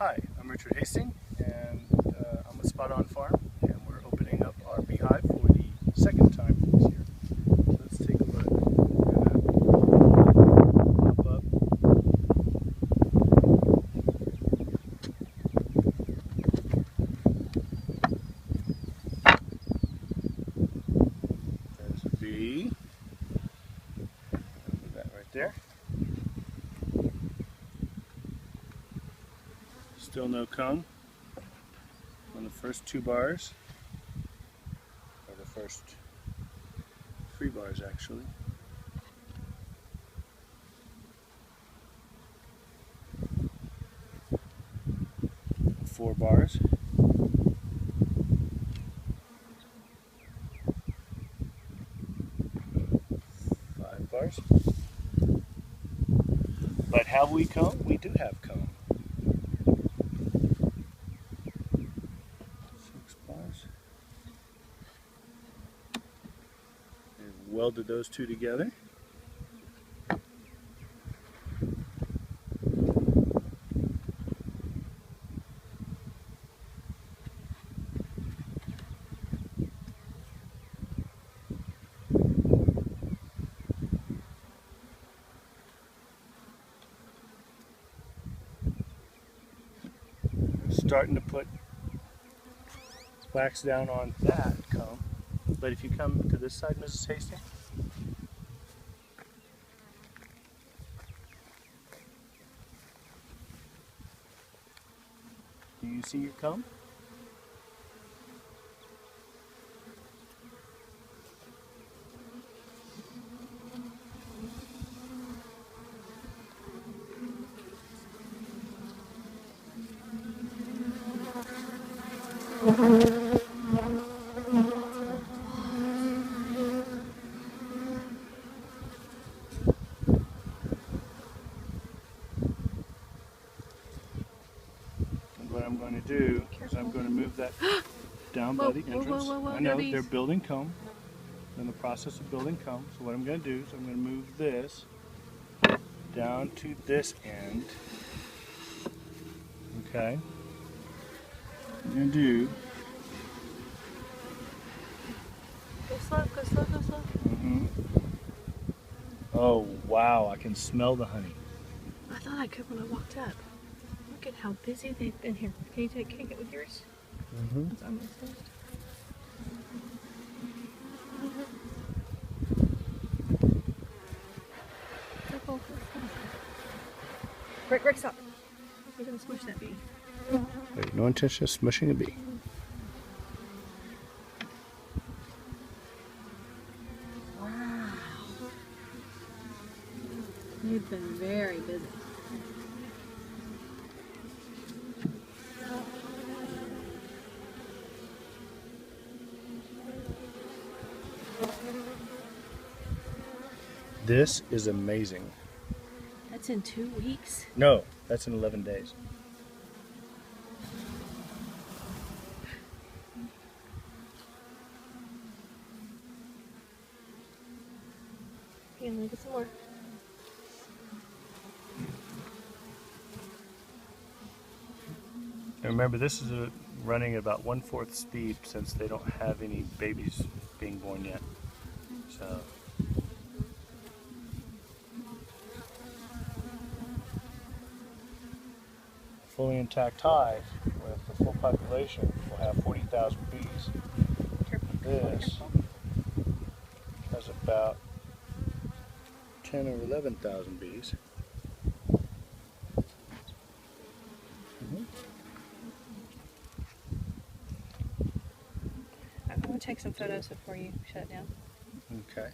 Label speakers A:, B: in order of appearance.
A: Hi, I'm Richard Hastings, and I'm with Spot On Farm, and we're opening up our beehive for the second time this year. So let's take a look. We're going to pop up. There's a bee. Put that right there. Still no comb on the first 2 bars, or the first 3 bars actually. Four bars. 5 bars. But have we comb? We do have comb. 6 bars. And welded those 2 together. Starting to put wax down on that comb. But if you come to this side, Mrs. Hastings, do you see your comb? What I'm going to do is I'm going to move that down by the entrance. I know they're building comb. They're in the process of building comb. So what I'm going to do is I'm going to move this down to this end. Okay. I'm going to do.
B: Go slow, go slow, go slow.
A: Oh wow! I can smell the honey.
B: I thought I could when I walked up. Look at how busy they've been here. Can you take it with yours? That's almost finished. Careful. Rick, stop. We're gonna smush that bee.
A: Wait, no intention of smushing a bee.
B: Wow. You've been very busy.
A: This is amazing.
B: That's in 2 weeks?
A: No, that's in 11 days.
B: Okay, let me get some more.
A: And remember, this is running at about 1/4 speed since they don't have any babies being born yet. So. Fully intact hive with the full population will have 40,000 bees. This has about 10 or 11,000 bees.
B: I'm going to take some photos before you shut it down.
A: Okay.